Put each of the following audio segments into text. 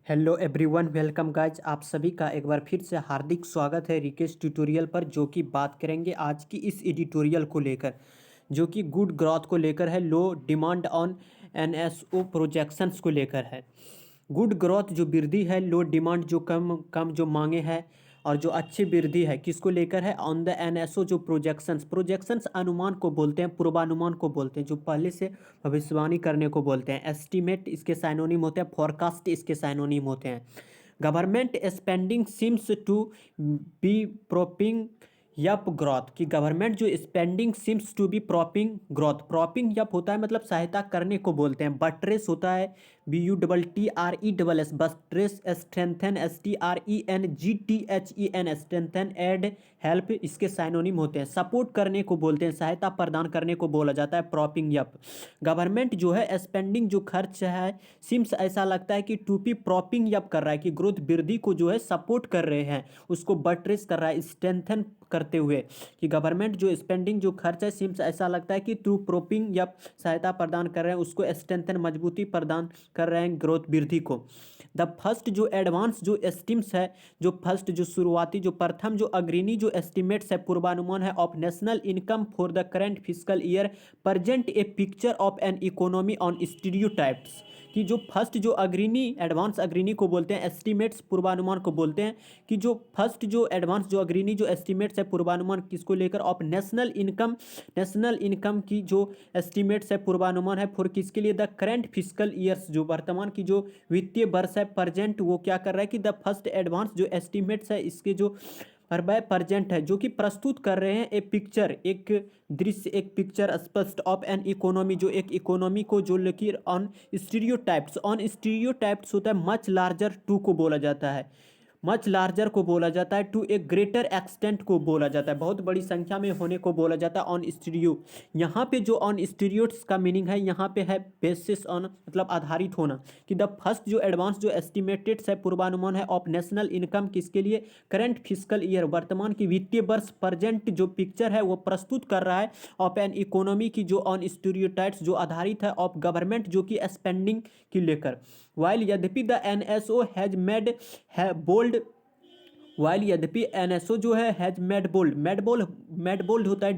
Hello everyone, welcome guys. आप सभी का एक बार फिर से हार्दिक स्वागत है रिकेश ट्यूटोरियल पर, जो कि बात करेंगे आज की इस एडिटोरियल को लेकर, जो कि गुड ग्रोथ को लेकर है, लो डिमांड ऑन एनएसओ प्रोजेक्शंस को लेकर है। गुड ग्रोथ जो वृद्धि है, लो डिमांड जो कम कम जो मांगे है, और जो अच्छी वृद्धि है किसको लेकर है, ऑन द एनएसओ जो प्रोजेक्शंस प्रोजेक्शंस अनुमान को बोलते हैं, पूर्वानुमान को बोलते हैं, जो पहले से भविष्यवाणी करने को बोलते हैं। एस्टीमेट इसके साइनोनिम होते हैं, फोरकास्ट इसके साइनोनिम होते हैं। Government spending seems to be propping up growth, की गवर्नमेंट जो spending seems to be propping growth, propping up होता है मतलब सहायता करने को बोलते हैं, बट्रेस होता है BUTTRESS buttress, strengthen STRENGTHEN strengthen, aid help इसके साइनोनिम होते हैं। सपोर्ट करने को बोलते हैं, सहायता प्रदान करने को बोला जाता है प्रॉपिंग यप। गवर्नमेंट जो है स्पेंडिंग जो खर्च है, सिम्स ऐसा लगता है कि टूपी प्रॉपिंग यप कर रहा है, कि ग्रोथ वृद्धि को जो है सपोर्ट कर रहे हैं, उसको बट्रेस कर रहा है, स्ट्रेंथन करते हुए, कि गवर्नमेंट जो स्पेंडिंग जो खर्च है, सिम्स ऐसा लगता है कि थ्रू प्रोपिंग या सहायता प्रदान कर रहे हैं, उसको स्ट्रेंथन मजबूती प्रदान कर रहे हैं ग्रोथ वृद्धि को। द फर्स्ट जो एडवांस जो एस्टिम्स है, जो फर्स्ट जो शुरुआती जो प्रथम जो अग्रणी जो एस्टिमेट्स है, पूर्वानुमान है of national income for the current physical year, present A picture of an economy on stereotypes, कि जो फर्स्ट जो अग्रणी एडवांस अग्रणी को बोलते हैं, एस्टिमेट्स पूर्वानुमान को बोलते हैं, कि जो फर्स्ट जो एडवांस जो अग्रणी जो एस्टिमेट्स है पूर्वानुमान किसको लेकर, ऑफ नेशनल इनकम की जो एस्टिमेट्स है पूर्वानुमान है, फॉर किसके लिए, द करंट फिजिकल ईयर्स, जो वर्तमान की जो वित्तीय वर्ष है, प्रेजेंट वो क्या कर रहा है कि द फर्स्ट एडवांस जो एस्टिमेट्स है इसके जो बाय प्रेजेंट है, जो कि प्रस्तुत कर रहे हैं ए पिक्चर, एक दृश्य, एक पिक्चर स्पष्ट ऑफ एन इकोनॉमी, जो एक इकोनॉमी को जो लेकर ऑन स्टीरियोटाइप्स होता है, मच लार्जर टू को बोला जाता है, मच लार्जर को बोला जाता है, टू ए ग्रेटर एक्सटेंट को बोला जाता है, बहुत बड़ी संख्या में होने को बोला जाता है ऑन स्टीरियो। यहाँ पे जो ऑन स्टीरियोट्स का मीनिंग है, यहाँ पे है बेसिस ऑन मतलब आधारित होना, कि द फर्स्ट जो एडवांस जो एस्टिमेटेड है पूर्वानुमान है ऑफ नेशनल इनकम किसके लिए, करंट फिजिकल ईयर वर्तमान की वित्तीय वर्ष, प्रेजेंट जो पिक्चर है वो प्रस्तुत कर रहा है ऑफ एन इकोनॉमी की जो ऑन स्टीरियोटाइप्स जो आधारित है ऑफ गवर्नमेंट जो कि स्पेंडिंग की लेकर। वाइल यद्यपि द एनएसओ हैज मेड है बोल्ड, वाइल यद्यपि एनएसओ जो है हैज मेड बोल्ड होता है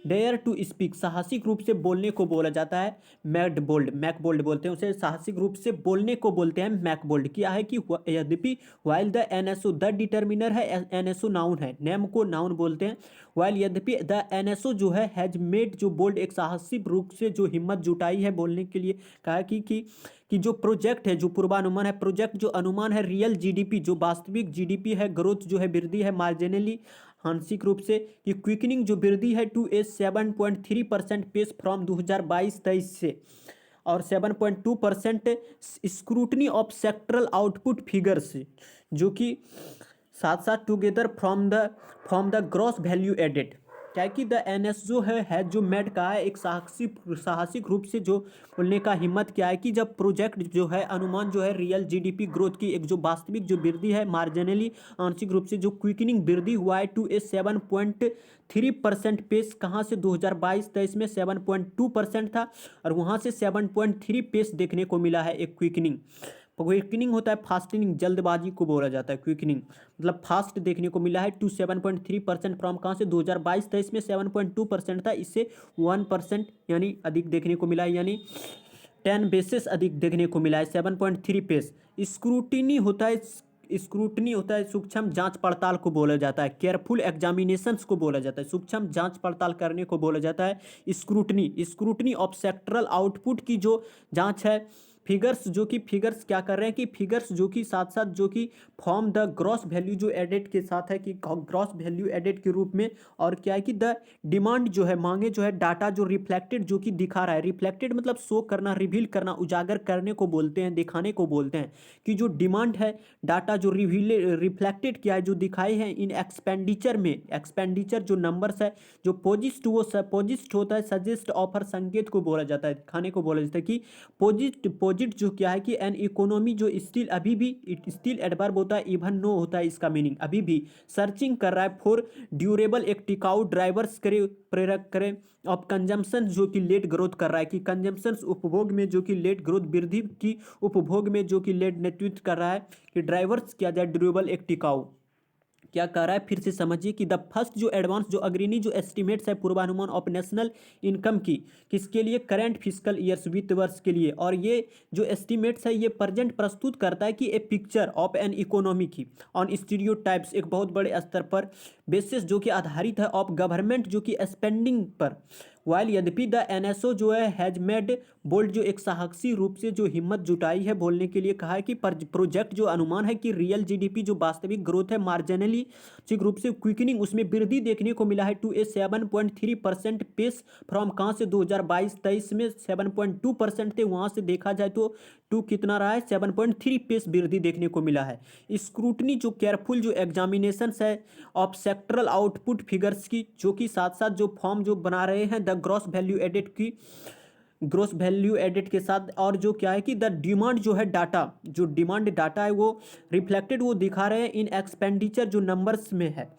डेयर टू स्पीक, साहसिक रूप से बोलने को बोला जाता है, मैक बोल्ड बोलते हैं उसे, साहसिक रूप से बोलने को बोलते हैं मैक बोल्ड। क्या है कि यद्यपि while the NSO, the determiner है, एनएसओ नाउन है, नेम को नाउन बोलते हैं। वाइल यद्यपि द एनएसओ जो है हैज मेड जो बोल्ड, एक साहसिक रूप से जो हिम्मत जुटाई है बोलने के लिए, कहा कि जो प्रोजेक्ट है, जो पूर्वानुमान है, प्रोजेक्ट जो अनुमान है, रियल जीडीपी जो वास्तविक जीडीपी है, ग्रोथ जो है वृद्धि है, मार्जिनली आंशिक रूप से, कि क्विकनिंग जो वृद्धि है टू ए 7.3% पेस फ्रॉम 2022-23 से, और 7.2% scrutiny of sectoral output figures, जो कि साथ साथ together from the gross value added. क्या है कि द एनएस जो है जो मेड का है, एक साहसिक रूप से जो बोलने का हिम्मत क्या है, कि जब प्रोजेक्ट जो है अनुमान जो है रियल जीडीपी ग्रोथ की, एक जो वास्तविक जो वृद्धि है, मार्जिनली आंशिक रूप से जो क्विकनिंग वृद्धि हुआ है टू ए 7.3% पेस, कहाँ से 2022-23 में 7.2% था, और वहाँ से 7.3 पेस देखने को मिला है एक क्विकनिंग होता है फास्टनिंग, जल्दबाजी को बोला जाता है, क्विकनिंग मतलब फास्ट देखने को मिला है टू 7.3% फ्रॉम, कहाँ से 2022-23 में 7.2% था, इससे 1% यानी अधिक देखने को मिला है, यानी 10 बेसिस अधिक देखने को मिला है, 7.3 पेस। स्क्रूटनी होता है सूक्ष्म जांच पड़ताल को बोला जाता है, केयरफुल एग्जामिनेशंस को बोला जाता है, सूक्ष्म जांच पड़ताल करने को बोला जाता है स्क्रूटनी ऑफ सेक्टरल आउटपुट की जो जांच है। फिगर्स जो कि फिगर्स क्या कर रहे हैं, कि फिगर्स जो कि साथ साथ जो कि फॉर्म द ग्रॉस वैल्यू जो एडेड के साथ है, कि ग्रॉस वैल्यू एडेड के रूप में, और क्या है कि द डिमांड जो है मांगे जो है, डाटा जो रिफ्लेक्टेड जो कि दिखा रहा है, रिफ्लेक्टेड मतलब शो करना, रिवील करना, उजागर करने को बोलते हैं, दिखाने को बोलते हैं, कि जो डिमांड है, डाटा जो रिफ्लेक्टेड किया है, जो दिखाई है इन एक्सपेंडिचर में, एक्सपेंडिचर जो नंबर्स है, जो पोजिस्ट वो पोजिस्ट होता है, सजेस्ट ऑफर संकेत को बोला जाता है, दिखाने को बोला जाता है, कि अपोजिट जो क्या है कि एन इकोनॉमी जो स्टिल अभी भी स्टिल एडवर्ब होता है, इवन नो होता है इसका मीनिंग, अभी भी सर्चिंग कर रहा है फॉर ड्यूरेबल, एक टिकाऊ ड्राइवर्स करे, प्रेरक करे ऑफ कंजम्पशन जो कि लेट ग्रोथ कर रहा है, कि कंजम्पशन उपभोग में जो कि लेट ग्रोथ वृद्धि की, उपभोग में जो कि लेट नेतृत्व कर रहा है, कि ड्राइवर्स किया जाए ड्यूरेबल एक टिकाऊ क्या कर रहा है। फिर से समझिए कि द फर्स्ट जो एडवांस जो अग्रणी जो एस्टिमेट्स है पूर्वानुमान ऑफ नेशनल इनकम की, किसके लिए, करंट फिजिकल ईयर्स वित्त वर्ष के लिए, और ये जो एस्टिमेट्स है ये प्रेजेंट प्रस्तुत करता है कि ए पिक्चर ऑफ एन इकोनॉमी की ऑन स्टीरियोटाइप्स, एक बहुत बड़े स्तर पर बेसिस जो कि आधारित है ऑफ गवर्नमेंट जो कि स्पेंडिंग पर, वाइल यद्यपि द एनएसओ जो है हैज मेड बोल्ड जो एक साहसी रूप से जो हिम्मत जुटाई है बोलने के लिए कहा है कि प्रोजेक्ट जो अनुमान है कि रियल जीडीपी जो वास्तविक ग्रोथ है मार्जिनली रूप से क्विकनिंग उसमें वृद्धि देखने को मिला है टू ए 7.3% पेस फ्रॉम, कहाँ से 2022-23 में 7.2% थे, वहाँ से देखा जाए तो टू कितना रहा है 7.3 पेस वृद्धि देखने को मिला है। स्क्रूटनी जो केयरफुल जो एग्जामिनेशन है ऑफ सेक्टरल आउटपुट फिगर्स की, जो कि साथ साथ जो फॉर्म जो बना रहे हैं द ग्रॉस वैल्यू एडेड की, ग्रोस वैल्यू एडेड के साथ, और जो क्या है कि द डिमांड जो है डाटा, जो डिमांड डाटा है वो रिफ्लेक्टेड वो दिखा रहे हैं इन एक्सपेंडिचर जो नंबर्स में है,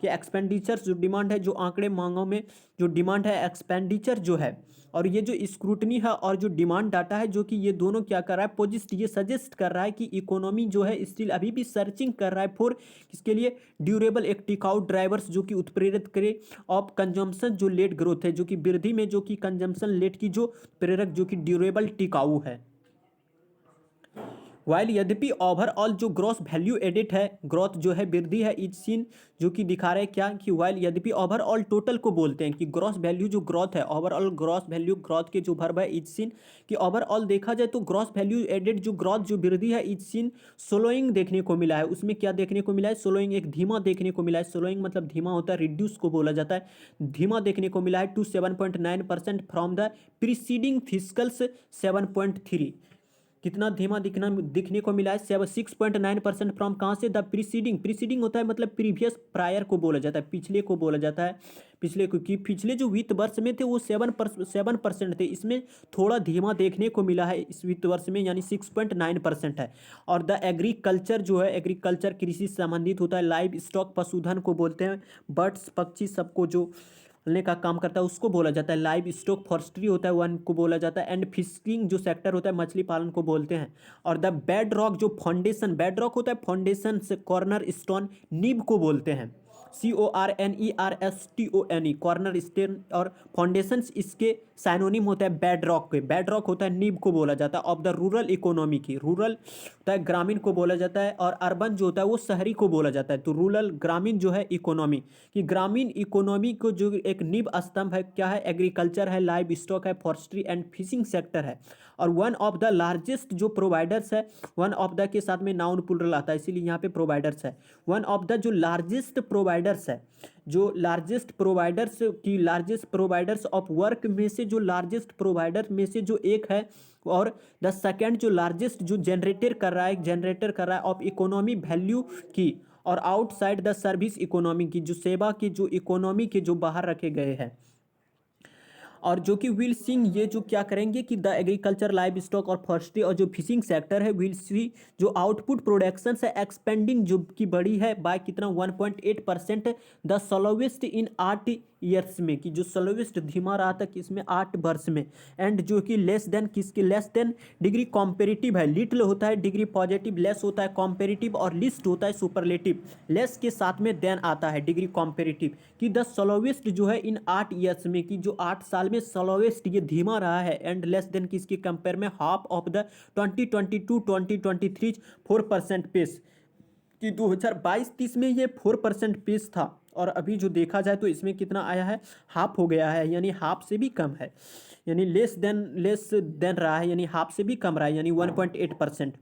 कि एक्सपेंडिचर्स जो डिमांड है जो आंकड़े मांगों में जो डिमांड है एक्सपेंडिचर जो है, और ये जो स्क्रूटनी है और जो डिमांड डाटा है जो कि ये दोनों क्या कर रहा है पोजिस्ट, ये सजेस्ट कर रहा है कि इकोनॉमी जो है स्टिल अभी भी सर्चिंग कर रहा है फॉर किसके लिए, ड्यूरेबल एक टिकाऊ ड्राइवर्स जो कि उत्प्रेरित करे ऑफ कंजम्पशन जो लेट ग्रोथ है, जो कि वृद्धि में जो कि कंजम्पशन लेट की जो प्रेरक जो कि ड्यूरेबल टिकाऊ है। वाइल यद्यपि ओवरऑल जो ग्रॉस वैल्यू एडिट है ग्रोथ जो है वृद्धि है इज सीन जो कि दिखा रहे हैं क्या कि वाइल यद्यपि ओवरऑल टोटल को बोलते हैं कि ग्रॉस वैल्यू जो ग्रोथ है, ओवरऑल ग्रॉस वैल्यू ग्रोथ के जो वर्ब है इज सीन, कि ओवरऑल देखा जाए तो ग्रॉस वैल्यू एडेड जो ग्रोथ जो वृद्धि है इज सीन स्लोइंग देखने को मिला है। उसमें क्या देखने को मिला है, स्लोइंग एक धीमा देखने को मिला है, स्लोइंग मतलब धीमा होता है, रिड्यूस को बोला जाता है, धीमा देखने को मिला है to 7.9% from the preceding physicals 7.3, कितना धीमा दिखने को मिला है 6.9% फ्रॉम, कहाँ से, द प्रीसीडिंग, प्रीसीडिंग होता है मतलब प्रीवियस प्रायर को बोला जाता है, पिछले को बोला जाता है, पिछले को, कि पिछले जो वित्त वर्ष में थे वो 7% थे, इसमें थोड़ा धीमा देखने को मिला है इस वित्त वर्ष में, यानी 6.9% है। और द एग्रीकल्चर जो है, एग्रीकल्चर कृषि से संबंधित होता है, लाइव स्टॉक पशुधन को बोलते हैं, बर्ड्स पक्षी सबको जो पालने का काम करता है उसको बोला जाता है, लाइव स्टॉक फॉरेस्ट्री होता है वन को बोला जाता है, एंड फिशिंग जो सेक्टर होता है मछली पालन को बोलते हैं। और द बेड रॉक जो फाउंडेशन, बेड रॉक होता है फाउंडेशन से कॉर्नर स्टोन नींव को बोलते हैं, CORNERSTONE कॉर्नर स्टोन, और फाउंडेशन इसके साइनोनिम होता है बेड रॉक के, बेड रॉक होता है नींव को बोला जाता है ऑफ द रूरल इकोनॉमी की, रूरल होता है ग्रामीण को बोला जाता है, और अर्बन जो होता है वो शहरी को बोला जाता है। तो रूरल ग्रामीण जो है इकोनॉमी कि ग्रामीण इकोनॉमी को जो एक नींव स्तंभ है क्या है, एग्रीकल्चर है, लाइव स्टॉक है, फॉरेस्ट्री एंड फिशिंग सेक्टर है। और वन ऑफ द लार्जेस्ट जो प्रोवाइडर्स है, वन ऑफ द के साथ में नाउन प्लूरल आता है इसीलिए यहाँ पे प्रोवाइडर्स है, वन ऑफ द जो लार्जेस्ट प्रोवाइडर्स है, जो लार्जेस्ट प्रोवाइडर्स की लार्जेस्ट प्रोवाइडर्स ऑफ वर्क में से जो लार्जेस्ट प्रोवाइडर में से जो एक है, और द सेकेंड जो लार्जेस्ट जो जनरेटर कर रहा है ऑफ इकोनॉमी वैल्यू की, और आउटसाइड द सर्विस इकोनॉमी की, जो सेवा की जो इकोनॉमी के जो बाहर रखे गए हैं। और जो कि विल सिंग ये जो क्या करेंगे कि द एग्रीकल्चर लाइव स्टॉक और फॉरेस्ट्री और जो फिशिंग सेक्टर है विल सी जो आउटपुट प्रोडक्शन है एक्सपेंडिंग जो की बड़ी है बाय कितना 1.8%, द स्लोवेस्ट इन 8 ईयर्स में, कि जो स्लोवेस्ट धीमा रहा था किसमें 8 वर्ष में, एंड जो कि लेस देन किसके लेस देन डिग्री कॉम्पेरेटिव है, लिटिल होता है डिग्री पॉजिटिव, लेस होता है कॉम्पेरेटिव, और लिस्ट होता है सुपरलेटिव, लेस के साथ में देन आता है डिग्री कॉम्पेरेटिव, कि द स्लोवेस्ट जो है इन 8 ईयर्स में, कि जो 8 साल में स्लोवेस्ट ये धीमा रहा है, एंड लेस देन किसके कंपेयर में हाफ ऑफ द 2022-2023 4% पेस, कि 2022-23 में ये 4% पेस था, और अभी जो देखा जाए तो इसमें कितना आया है, हाफ हो गया है, यानी हाफ से भी कम है, यानी लेस देन रहा है, यानी हाफ से भी कम रहा है, यानी 1.8%।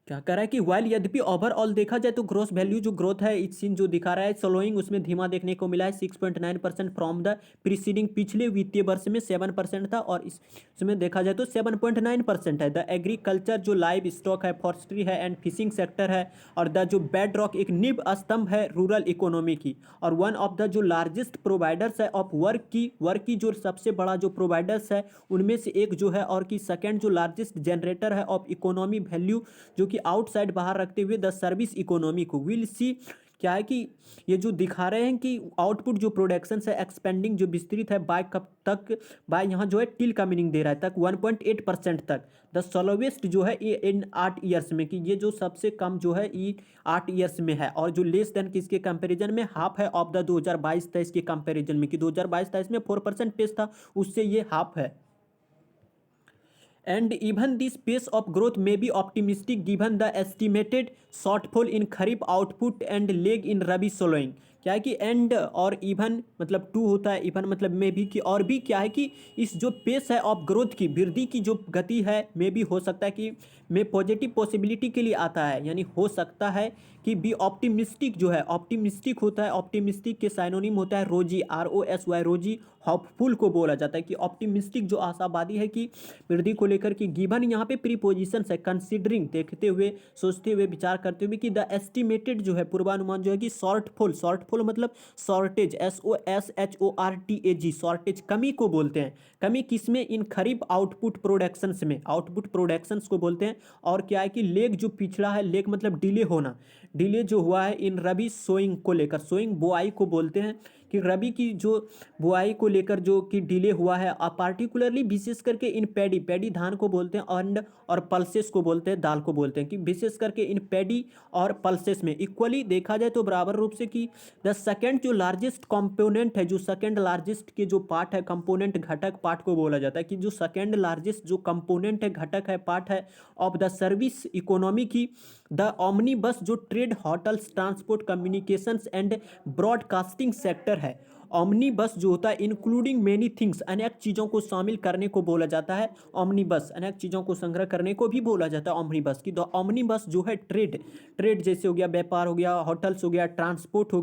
क्या कह रहा है कि वाइल यद्यपि ओवरऑल देखा जाए तो ग्रोस वैल्यू जो ग्रोथ है इस सीन जो दिखा रहा है स्लोइंग उसमें धीमा देखने को मिला है 6.9% फ्रॉम द प्रीसीडिंग पिछले वित्तीय वर्ष में 7% था और इसमें देखा जाए तो 7.9% है। द एग्रीकल्चर जो लाइव स्टॉक है फॉरेस्ट्री है एंड फिशिंग सेक्टर है और द जो बेड रॉक एक नींव स्तंभ है रूरल इकोनॉमी की और वन ऑफ द जो लार्जेस्ट प्रोवाइडर्स है ऑफ वर्क की जो सबसे बड़ा जो प्रोवाइडर्स है उनमें से एक जो है और की सेकेंड जो लार्जेस्ट जनरेटर है ऑफ इकोनॉमी वैल्यू जो कि आउटसाइड बाहर रखते हुए द सर्विस इकोनॉमी को विल सी क्या है कि ये जो दिखा रहे हैं कि आउटपुट जो प्रोडक्शन है एक्सपेंडिंग जो विस्तृत है बाय कब तक बाय यहाँ जो है टिल का मीनिंग दे रहा है तक 1.8% तक द स्लोवेस्ट जो है ये इन 8 ईयर्स में कि ये जो सबसे कम जो है ये 8 ईयर्स में है और जो लेस देन किसके कंपैरिजन में हाफ है ऑफ द 2022-23 के कंपैरिजन में कि 2022-23 में 4% था उससे ये हाफ है। And even this pace of growth may be optimistic given the estimated shortfall in kharif output and lag in rabi sowing। क्या है कि एंड और इवन मतलब टू होता है इवन मतलब में भी कि और भी क्या है कि इस जो पेस है ऑफ ग्रोथ की वृद्धि की जो गति है में भी हो सकता है कि में पॉजिटिव पॉसिबिलिटी के लिए आता है यानी हो सकता है कि बी ऑप्टिमिस्टिक जो है ऑप्टिमिस्टिक होता है ऑप्टिमिस्टिक के साइनोनिम होता है रोजी ROSY रोजी होपफुल को बोला जाता है कि ऑप्टिमिस्टिक जो आशावादी है कि वृद्धि को लेकर कि गिवन यहाँ पे प्रीपोजिशन है कंसिडरिंग देखते हुए सोचते हुए विचार करते हुए कि द एस्टिमेटेड जो है पूर्वानुमान जो है कि शॉर्टफॉल मतलब शॉर्टेज SOSHORTAG शॉर्टेज कमी को बोलते हैं। कमी किसमें इन खरीफ आउटपुट प्रोडक्शंस में आउटपुट प्रोडक्शंस को बोलते हैं और क्या है कि लेग जो पिछड़ा है लेग मतलब डिले होना डिले जो हुआ है इन रबी सोइंग को लेकर सोइंग बुआई को बोलते हैं कि रबी की जो बुआई को लेकर जो कि डिले हुआ है पार्टिकुलरली विशेष करके इन पैडी धान को बोलते हैं और पल्सेस को बोलते हैं दाल को बोलते हैं कि विशेष करके इन पैडी और पल्सेस में इक्वली देखा जाए तो बराबर रूप से कि द सेकेंड जो लार्जेस्ट कंपोनेंट है जो सेकेंड लार्जेस्ट के जो पार्ट है कंपोनेंट घटक पार्ट को बोला जाता है कि जो सेकेंड लार्जेस्ट जो कंपोनेंट है घटक है पार्ट है ऑफ द सर्विस इकोनॉमी की द ओमनी बस जो trade hotels transport communications and broadcasting sector है। ओमनी बस जो होता है इंक्लूडिंग मेनी थिंग्स अनेक चीज़ों को शामिल करने को बोला जाता है। ओमनी बस अनेक चीज़ों को संग्रह करने को भी बोला जाता है ओमनी बस की। तो ओमनी बस जो है ट्रेड जैसे हो गया व्यापार हो गया होटल्स हो गया ट्रांसपोर्ट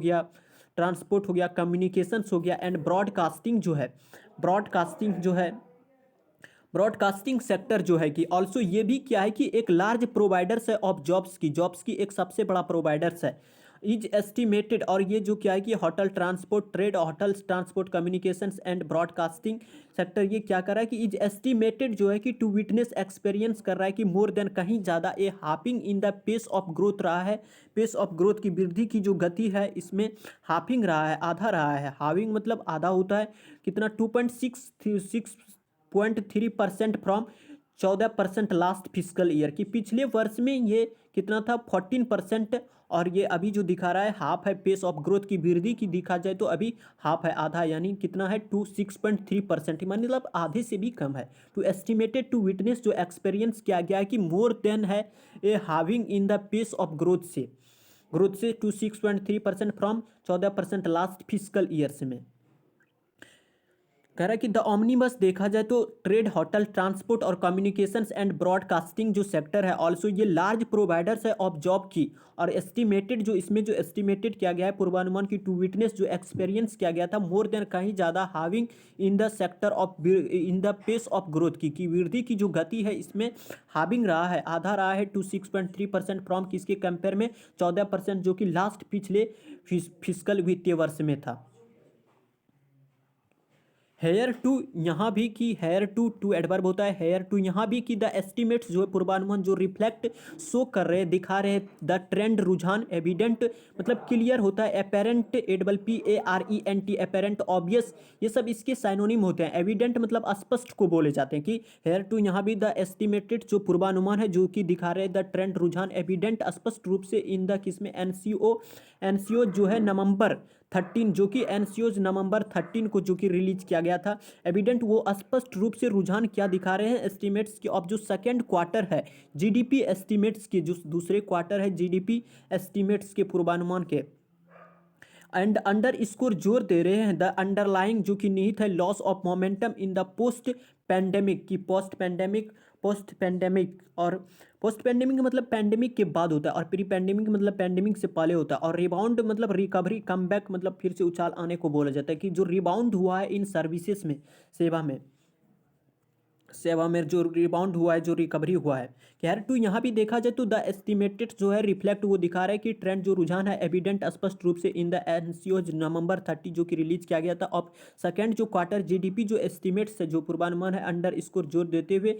हो गया कम्युनिकेशंस हो गया एंड ब्रॉडकास्टिंग सेक्टर जो है कि ऑल्सो ये भी क्या है कि एक लार्ज प्रोवाइडर्स है ऑफ जॉब्स की एक सबसे बड़ा प्रोवाइडर्स है इज एस्टिमेटेड और ये जो क्या है कि hotels transport communications and broadcasting sector ये क्या कर रहा है कि इज एस्टिमेटेड जो है कि टू विटनेस एक्सपीरियंस कर रहा है कि मोर देन कहीं ज़्यादा a halving in the pace of growth रहा है पेस ऑफ ग्रोथ की वृद्धि की जो गति है इसमें हापिंग रहा है आधा रहा है हाविंग मतलब आधा होता है कितना 2.6% फ्रॉम 14% लास्ट फिजिकल ईयर की पिछले वर्ष में ये कितना था 14% और ये अभी जो दिखा रहा है हाफ है पेस ऑफ ग्रोथ की वृद्धि की दिखा जाए तो अभी हाफ है आधा यानी कितना है 6.3% मतलब आधे से भी कम है। टू एस्टिमेटेड टू विटनेस जो एक्सपीरियंस किया गया है कि मोर देन है a halving in the pace of growth से 6.3% फ्रॉम 14% लास्ट फिजिकल ईयर्स में कह रहा है कि द ओमनीबस देखा जाए तो ट्रेड होटल ट्रांसपोर्ट और कम्युनिकेशंस एंड ब्रॉडकास्टिंग जो सेक्टर है ऑल्सो ये लार्ज प्रोवाइडर्स है ऑफ जॉब की और एस्टिमेटेड जो इसमें जो एस्टिमेटेड किया गया है पूर्वानुमान की टू विटनेस जो एक्सपीरियंस किया गया था मोर देन कहीं ज़्यादा having in the sector of in the pace of growth की वृद्धि की जो गति है इसमें हाविंग रहा है आधा रहा है 6.3% फ्रॉम किसके कंपेयर में 14% जो कि लास्ट पिछले फिजिकल वित्तीय वर्ष में था। हेयर टू यहाँ भी कि हेयर टू एडवर्ब होता है हेयर टू यहाँ भी कि द एस्टिमेट्स जो है पूर्वानुमान जो रिफ्लेक्ट शो कर रहे हैं दिखा रहे हैं द ट्रेंड रुझान एविडेंट मतलब क्लियर होता है अपेरेंट ARENT अपेरेंट ऑब्वियस ये सब इसके साइनोनिम होते हैं। एविडेंट मतलब स्पष्ट को बोले जाते हैं कि हेयर टू यहाँ भी द एस्टिमेटेड जो पूर्वानुमान है जो कि दिखा रहे हैं द ट्रेंड रुझान एविडेंट स्पष्ट रूप से इन द किसमें एनसीओ जो है नवंबर 13 जो कि एनसीओज नवंबर 13 को जो कि रिलीज किया गया था एविडेंट वो स्पष्ट रूप से रुझान क्या दिखा रहे हैं एस्टिमेट्स की ऑफ जो सेकेंड क्वार्टर है जीडीपी एस्टिमेट्स के जो दूसरे क्वार्टर है जीडीपी एस्टिमेट्स के पूर्वानुमान के एंड अंडर स्कोर जोर दे रहे हैं द अंडरलाइंग जो कि निहित है loss of momentum in the post pandemic post pandemic, और पोस्ट पैंडेमिक मतलब पैंडेमिक के बाद होता है, और प्री पैंडेमिक मतलब पैंडेमिक से पहले होता है, और रिबाउंड मतलब रिकवरी, कम बैक मतलब फिर से उछाल आने को बोला जाता है कि जो रिबाउंड हुआ है इन सर्विसेज में, सेवा में जो रिबाउंड हुआ है, जो रिकवरी हुआ है। खैर टू यहाँ भी देखा जाए तो द एस्टिमेटेड जो है रिफ्लेक्ट, वो दिखा रहा है कि ट्रेंड जो रुझान है एविडेंट स्पष्ट रूप से इन द एनसीओज नवंबर 30 जो कि रिलीज किया गया था ऑफ सेकेंड जो क्वार्टर जीडीपी जो एस्टिमेट्स है, जो पूर्वानुमान है, अंडर स्कोर जोर देते हुए,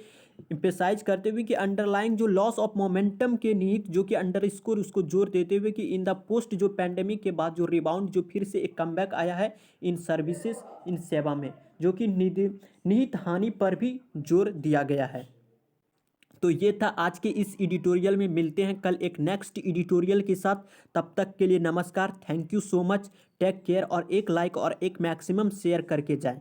इम्पेसाइज करते हुए कि अंडरलाइंग जो लॉस ऑफ मोमेंटम के निहित जो कि अंडर स्कोर उसको जोर देते हुए कि इन द पोस्ट जो पैंडेमिक के बाद जो रिबाउंड जो फिर से एक कमबैक आया है इन सर्विसेज, इन सेवा में, जो कि निहित हानि पर भी जोर दिया गया है। तो ये था आज के इस एडिटोरियल में। मिलते हैं कल एक नेक्स्ट एडिटोरियल के साथ। तब तक के लिए नमस्कार, thank you so much, take care, और एक लाइक और एक मैक्सिमम शेयर करके जाएं।